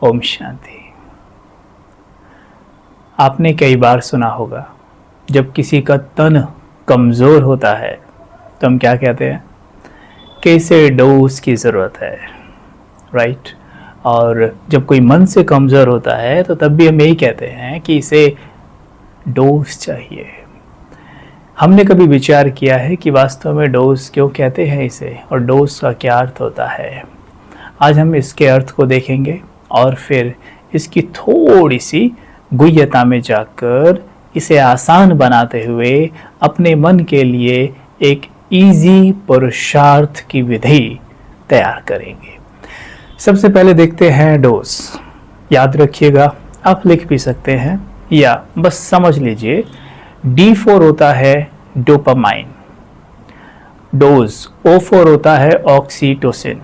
ओम शांति। आपने कई बार सुना होगा, जब किसी का तन कमज़ोर होता है तो हम क्या कहते हैं कि इसे डोज की ज़रूरत है, राइट। और जब कोई मन से कमज़ोर होता है तो तब भी हम यही कहते हैं कि इसे डोज चाहिए। हमने कभी विचार किया है कि वास्तव में डोज क्यों कहते हैं इसे, और डोज का क्या अर्थ होता है? आज हम इसके अर्थ को देखेंगे और फिर इसकी थोड़ी सी गुह्यता में जाकर इसे आसान बनाते हुए अपने मन के लिए एक इजी पुरुषार्थ की विधि तैयार करेंगे। सबसे पहले देखते हैं डोज। याद रखिएगा, आप लिख भी सकते हैं या बस समझ लीजिए। D4 होता है डोपामाइन, डोज O4 होता है ऑक्सीटोसिन,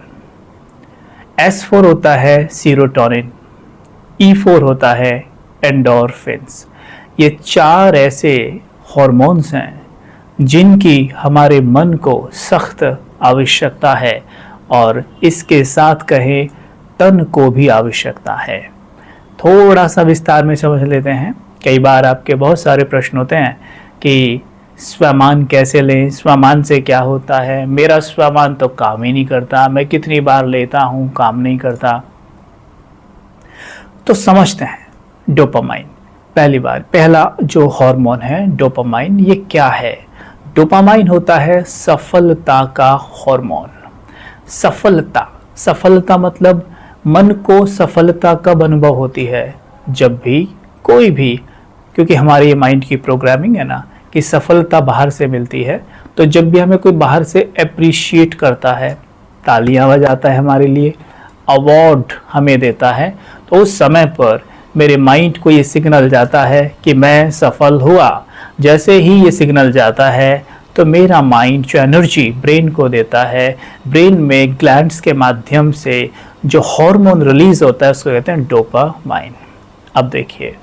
S4 होता है सीरोटोनिन, E4 होता है एंडोर्फिन्स। ये चार ऐसे हार्मोन्स हैं जिनकी हमारे मन को सख्त आवश्यकता है और इसके साथ कहें तन को भी आवश्यकता है। थोड़ा सा विस्तार में समझ लेते हैं। कई बार आपके बहुत सारे प्रश्न होते हैं कि स्वमान कैसे लें, स्वमान से क्या होता है, मेरा स्वमान तो काम ही नहीं करता, मैं कितनी बार लेता हूँ काम नहीं करता। तो समझते हैं डोपामाइन। पहला जो हार्मोन है डोपामाइन, ये क्या है? डोपामाइन होता है सफलता का हार्मोन। सफलता मतलब मन को सफलता कब अनुभव होती है? जब भी कोई भी, क्योंकि हमारी ये माइंड की प्रोग्रामिंग है ना कि सफलता बाहर से मिलती है, तो जब भी हमें कोई बाहर से अप्रिशिएट करता है, तालियां बजाता है हमारे लिए, अवार्ड हमें देता है, तो उस समय पर मेरे माइंड को ये सिग्नल जाता है कि मैं सफल हुआ। जैसे ही ये सिग्नल जाता है तो मेरा माइंड जो एनर्जी ब्रेन को देता है, ब्रेन में ग्लैंड्स के माध्यम से जो हार्मोन रिलीज होता है उसको कहते हैं डोपामाइन। अब देखिए,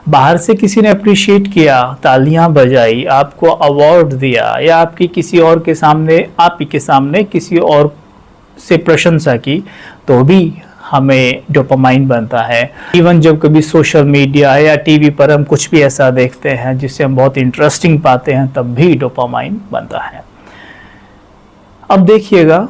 बाहर से किसी ने अप्रिशिएट किया, तालियां बजाई, आपको अवार्ड दिया, या आपकी किसी और के सामने, आप ही के सामने किसी और से प्रशंसा की, तो भी हमें डोपामाइन बनता है। इवन जब कभी सोशल मीडिया या टीवी पर हम कुछ भी ऐसा देखते हैं जिससे हम बहुत इंटरेस्टिंग पाते हैं, तब भी डोपामाइन बनता है। अब देखिएगा,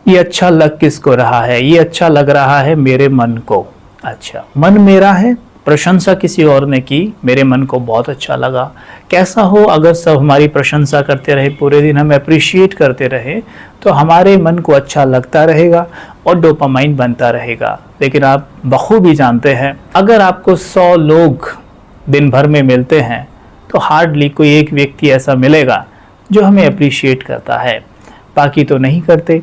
ये अच्छा लग किसको रहा है? ये अच्छा लग रहा है मेरे मन को। अच्छा, मन मेरा है, प्रशंसा किसी और ने की, मेरे मन को बहुत अच्छा लगा। कैसा हो अगर सब हमारी प्रशंसा करते रहे, पूरे दिन हमें अप्रिशिएट करते रहे, तो हमारे मन को अच्छा लगता रहेगा और डोपामाइन बनता रहेगा। लेकिन आप बखूबी जानते हैं, अगर आपको 100 लोग दिन भर में मिलते हैं तो हार्डली कोई एक व्यक्ति ऐसा मिलेगा जो हमें अप्रिशिएट करता है, बाकी तो नहीं करते।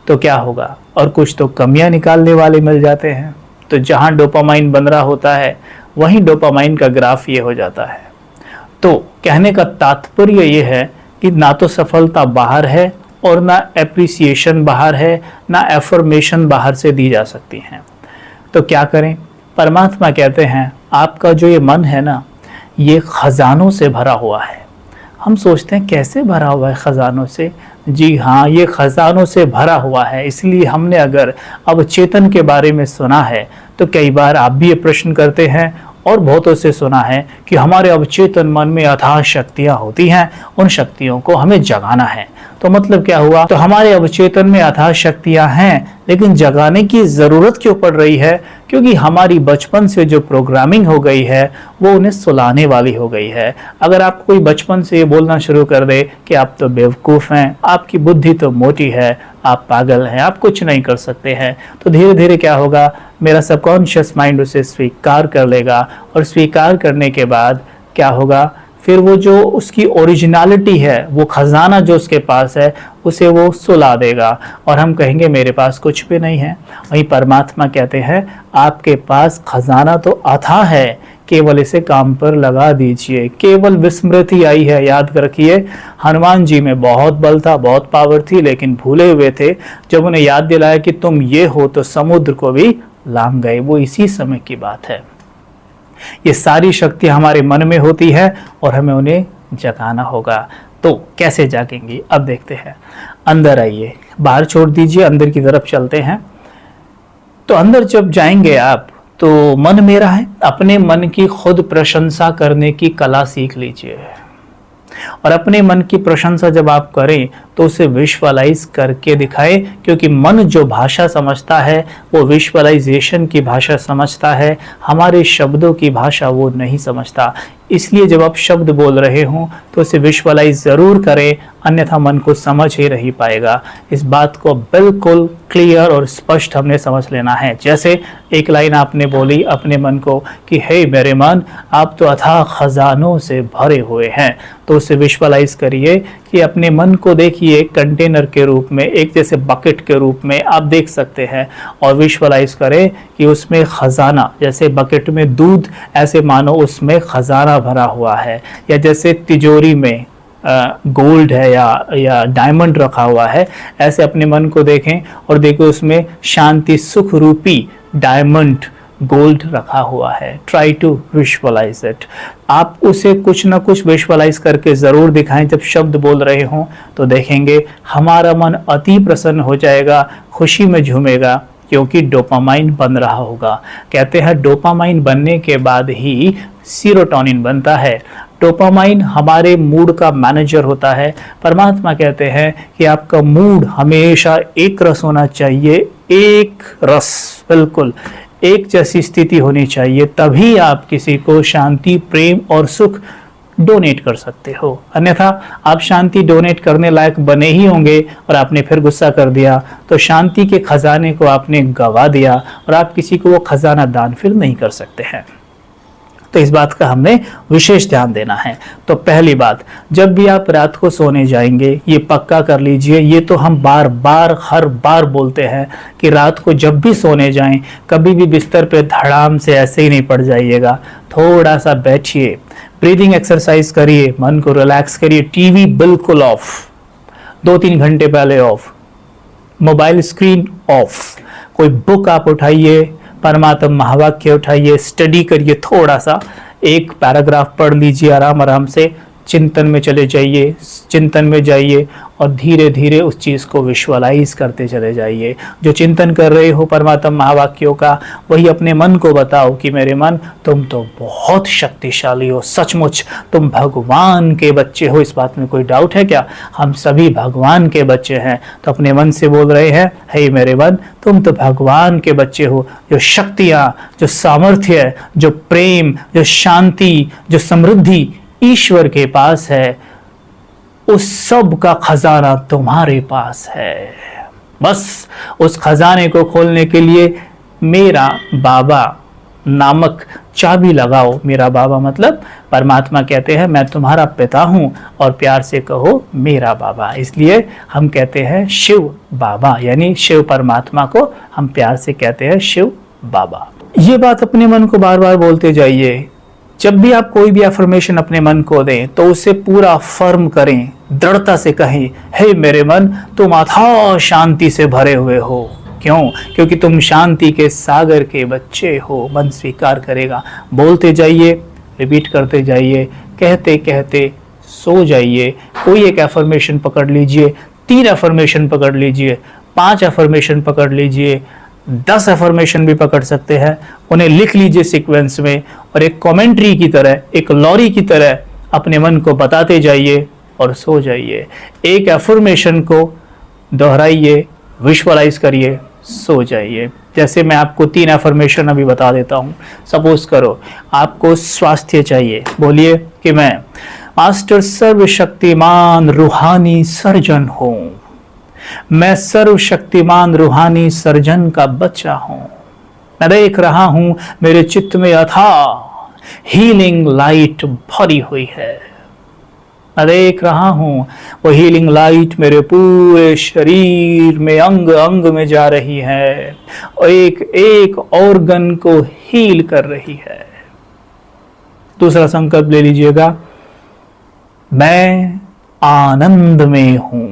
तो क्या होगा? और कुछ तो कमियां निकालने वाले मिल जाते हैं। तो जहां डोपामाइन बन रहा होता है वहीं डोपामाइन का ग्राफ ये हो जाता है। तो कहने का तात्पर्य ये है कि ना तो सफलता बाहर है और ना एप्रिसिएशन बाहर है, ना एफर्मेशन बाहर से दी जा सकती हैं। तो क्या करें? परमात्मा कहते हैं आपका जो ये मन है ना, ये खजानों से भरा हुआ है। हम सोचते हैं कैसे भरा हुआ है खजानों से? जी हाँ, ये खजानों से भरा हुआ है। इसलिए हमने अगर अवचेतन के बारे में सुना है तो कई बार आप भी ये प्रश्न करते हैं और बहुतों से सुना है कि हमारे अवचेतन मन में अथाह शक्तियाँ होती हैं, उन शक्तियों को हमें जगाना है। तो मतलब क्या हुआ? तो हमारे अवचेतन में अथाह शक्तियाँ हैं, लेकिन जगाने की ज़रूरत क्यों पड़ रही है? क्योंकि हमारी बचपन से जो प्रोग्रामिंग हो गई है वो उन्हें सुलाने वाली हो गई है। अगर आपको कोई बचपन से ये बोलना शुरू कर दे कि आप तो बेवकूफ़ हैं, आपकी बुद्धि तो मोटी है, आप पागल हैं, आप कुछ नहीं कर सकते हैं, तो धीरे धीरे क्या होगा? मेरा सबकॉन्शियस माइंड उसे स्वीकार कर लेगा, और स्वीकार करने के बाद क्या होगा? फिर वो जो उसकी ओरिजिनलिटी है, वो खजाना जो उसके पास है, उसे वो सुला देगा और हम कहेंगे मेरे पास कुछ भी नहीं है। वहीं परमात्मा कहते हैं आपके पास खजाना तो अथाह है, केवल इसे काम पर लगा दीजिए। केवल विस्मृति आई है। याद रखिए, हनुमान जी में बहुत बल था, बहुत पावर थी, लेकिन भूले हुए थे। जब उन्हें याद दिलाया कि तुम ये हो, तो समुद्र को भी लांघ गए। वो इसी समय की बात है। ये सारी शक्ति हमारे मन में होती है और हमें उन्हें जगाना होगा। तो कैसे जागेंगी? अब देखते हैं। अंदर आइए, बाहर छोड़ दीजिए, अंदर की तरफ चलते हैं। तो अंदर जब जाएंगे आप, तो मन मेरा है, अपने मन की खुद प्रशंसा करने की कला सीख लीजिए। और अपने मन की प्रशंसा जब आप करें तो उसे विजुअलाइज करके दिखाएं, क्योंकि मन जो भाषा समझता है वो विजुअलाइजेशन की भाषा समझता है, हमारे शब्दों की भाषा वो नहीं समझता। इसलिए जब आप शब्द बोल रहे हों तो उसे विजुअलाइज ज़रूर करें, अन्यथा मन को समझ ही नहीं पाएगा। इस बात को बिल्कुल क्लियर और स्पष्ट हमने समझ लेना है। जैसे एक लाइन आपने बोली अपने मन को कि हे मेरे मन, आप तो अथाह खजानों से भरे हुए हैं, तो उसे विजुअलाइज करिए कि अपने मन को देखिए कंटेनर के रूप में, एक जैसे बकेट के रूप में आप देख सकते हैं, और विजुअलाइज करें कि उसमें खजाना, जैसे बकेट में दूध, ऐसे मानो उसमें खजाना भरा हुआ है, या जैसे तिजोरी में गोल्ड है या डायमंड रखा हुआ है, ऐसे अपने मन को देखें और देखो उसमें शांति सुख रूपी डायमंड गोल्ड रखा हुआ है। Try to visualise it. आप उसे कुछ ना कुछ विजुअलाइज करके ज़रूर दिखाएं। जब शब्द बोल रहे हों तो देखेंगे हमारा मन अति प्रसन्न हो जाएगा, खुशी में झूमेगा, क्योंकि डोपामाइन बन रहा होगा। कहते हैं डोपामाइन बनने के बाद ही सीरोटोनिन बनता है। डोपामाइन हमारे मूड का मैनेजर होता है। परमात्मा कहते हैं कि आपका मूड हमेशा एक रस होना चाहिए, एक रस, बिल्कुल एक जैसी स्थिति होनी चाहिए, तभी आप किसी को शांति, प्रेम और सुख डोनेट कर सकते हो। अन्यथा आप शांति डोनेट करने लायक बने ही होंगे और आपने फिर गुस्सा कर दिया तो शांति के खजाने को आपने गवा दिया और आप किसी को वो खजाना दान फिर नहीं कर सकते हैं। तो इस बात का हमने विशेष ध्यान देना है। तो पहली बात, जब भी आप रात को सोने जाएंगे ये पक्का कर लीजिए, ये तो हम बार बार हर बार बोलते हैं कि रात को जब भी सोने जाएं कभी भी बिस्तर पे धड़ाम से ऐसे ही नहीं पड़ जाइएगा। थोड़ा सा बैठिए, ब्रीदिंग एक्सरसाइज करिए, मन को रिलैक्स करिए, टीवी बिल्कुल ऑफ, 2-3 घंटे पहले ऑफ, मोबाइल स्क्रीन ऑफ, कोई बुक आप उठाइए, परमात्मा महावाक्य उठाइए, स्टडी करिए, थोड़ा सा एक पैराग्राफ पढ़ लीजिए, आराम आराम से चिंतन में चले जाइए, चिंतन में जाइए और धीरे धीरे उस चीज़ को विजुअलाइज करते चले जाइए। जो चिंतन कर रहे हो परमात्मा महावाक्यों का, वही अपने मन को बताओ कि मेरे मन तुम तो बहुत शक्तिशाली हो, सचमुच तुम भगवान के बच्चे हो। इस बात में कोई डाउट है क्या? हम सभी भगवान के बच्चे हैं। तो अपने मन से बोल रहे हैं, हे मेरे मन, तुम तो भगवान के बच्चे हो। जो शक्तियाँ, जो सामर्थ्य, जो प्रेम, जो शांति, जो समृद्धि ईश्वर के पास है, उस सब का खजाना तुम्हारे पास है। बस उस खजाने को खोलने के लिए मेरा बाबा नामक चाबी लगाओ। मेरा बाबा मतलब परमात्मा कहते हैं मैं तुम्हारा पिता हूं, और प्यार से कहो मेरा बाबा। इसलिए हम कहते हैं शिव बाबा, यानी शिव परमात्मा को हम प्यार से कहते हैं शिव बाबा। ये बात अपने मन को बार बार बोलते जाइए। जब भी आप कोई भी अफर्मेशन अपने मन को दें तो उसे पूरा फर्म करें, दृढ़ता से कहें, हे मेरे मन, तुम अथाह शांति से भरे हुए हो। क्यों? क्योंकि तुम शांति के सागर के बच्चे हो। मन स्वीकार करेगा। बोलते जाइए, रिपीट करते जाइए, कहते कहते सो जाइए। कोई एक अफर्मेशन पकड़ लीजिए, 3 अफर्मेशन पकड़ लीजिए, 5 अफर्मेशन पकड़ लीजिए, 10 अफर्मेशन भी पकड़ सकते हैं। उन्हें लिख लीजिए सीक्वेंस में और एक कमेंट्री की तरह, एक लॉरी की तरह अपने मन को बताते जाइए और सो जाइए। एक अफर्मेशन को दोहराइए, विजुअलाइज करिए, सो जाइए। जैसे मैं आपको 3 अफर्मेशन अभी बता देता हूँ। सपोज करो आपको स्वास्थ्य चाहिए, बोलिए कि मैं मास्टर सर्वशक्तिमान रूहानी सर्जन हूँ। मैं सर्वशक्तिमान रूहानी सर्जन का बच्चा हूं। मैं देख रहा हूं मेरे चित्त में अथाह हीलिंग लाइट भरी हुई है। मैं देख रहा हूं वो हीलिंग लाइट मेरे पूरे शरीर में, अंग अंग में जा रही है और एक एक ऑर्गन को हील कर रही है। दूसरा संकल्प ले लीजिएगा, मैं आनंद में हूं।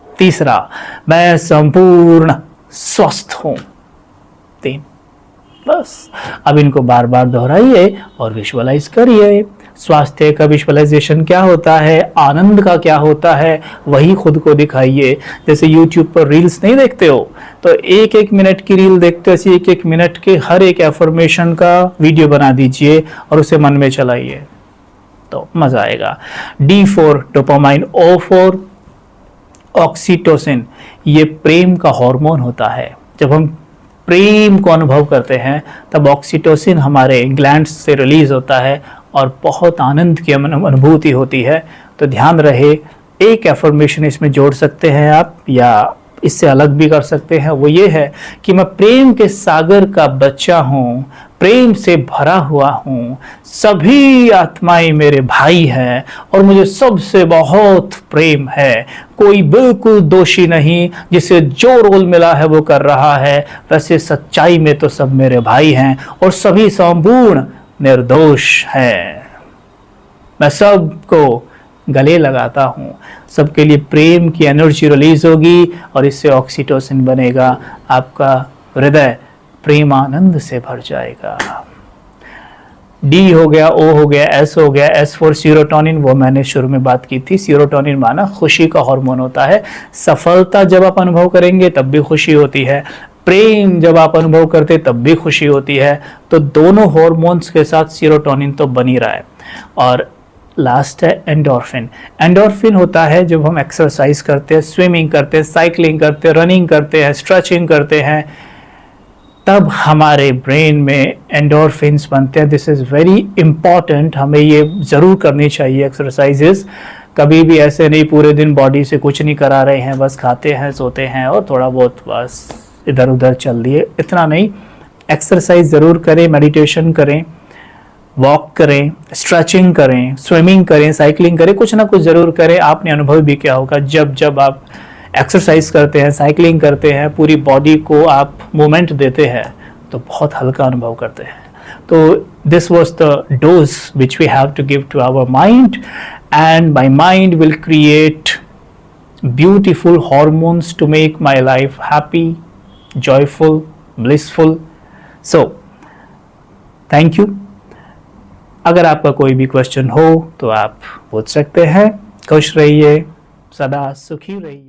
तीसरा, मैं संपूर्ण स्वस्थ हूं। 3। बस अब इनको बार बार दोहराइए और विजुअलाइज करिए। स्वास्थ्य का विजुअलाइजेशन क्या होता है, आनंद का क्या होता है, वही खुद को दिखाइए। जैसे YouTube पर रील्स नहीं देखते हो तो एक एक मिनट की रील देखते ऐसे एक एक मिनट के हर एक एफर्मेशन का वीडियो बना दीजिए और उसे मन में चलाइए तो मजा आएगा। D4 डोपामाइन, O4 ऑक्सीटोसिन, ये प्रेम का हार्मोन होता है। जब हम प्रेम को अनुभव करते हैं तब ऑक्सीटोसिन हमारे ग्लैंड्स से रिलीज होता है और बहुत आनंद की अनुभूति होती है। तो ध्यान रहे, एक एफर्मेशन इसमें जोड़ सकते हैं आप या इससे अलग भी कर सकते हैं। वो ये है कि मैं प्रेम के सागर का बच्चा हूँ, प्रेम से भरा हुआ हूँ, सभी आत्माएं मेरे भाई हैं और मुझे सबसे बहुत प्रेम है। कोई बिल्कुल दोषी नहीं, जिसे जो रोल मिला है वो कर रहा है। वैसे सच्चाई में तो सब मेरे भाई हैं और सभी संपूर्ण निर्दोष हैं। मैं सबको गले लगाता हूँ, सबके लिए प्रेम की एनर्जी रिलीज होगी और इससे ऑक्सीटोसिन बनेगा। आपका हृदय प्रेम आनंद से भर जाएगा। डी हो गया, ओ हो गया, एस हो गया। एस फॉर सीरोटोनिन, वो मैंने शुरू में बात की थी। सीरोटोनिन माना खुशी का हार्मोन होता है। सफलता जब आप अनुभव करेंगे तब भी खुशी होती है, प्रेम जब आप अनुभव करते तब भी खुशी होती है। तो दोनों हार्मोन्स के साथ सीरोटोनिन तो बन ही रहा है। और लास्ट है एंडोर्फिन। एंडोर्फिन होता है जब हम एक्सरसाइज करते हैं, स्विमिंग करते हैं, साइकिलिंग करते हैं, रनिंग करते हैं, स्ट्रेचिंग करते हैं, तब हमारे ब्रेन में एंडोर्फिन्स बनते हैं। दिस इज़ वेरी इंपॉर्टेंट, हमें ये ज़रूर करनी चाहिए एक्सरसाइजेस। कभी भी ऐसे नहीं पूरे दिन बॉडी से कुछ नहीं करा रहे हैं, बस खाते हैं, सोते हैं और थोड़ा बहुत बस इधर उधर चल दिए, इतना नहीं। एक्सरसाइज ज़रूर करें, मेडिटेशन करें, वॉक करें, स्ट्रेचिंग करें, स्विमिंग करें, साइकिलिंग करें, कुछ ना कुछ ज़रूर करें। आपने अनुभव भी किया होगा जब आप एक्सरसाइज करते हैं, साइकिलिंग करते हैं, पूरी बॉडी को आप मूवमेंट देते हैं तो बहुत हल्का अनुभव करते हैं। तो this was the dose which we have to give to our mind, and my mind will create beautiful hormones to make my life happy, joyful, blissful. So thank you. अगर आपका कोई भी क्वेश्चन हो तो आप पूछ सकते हैं। खुश रहिए, सदा सुखी रहिए।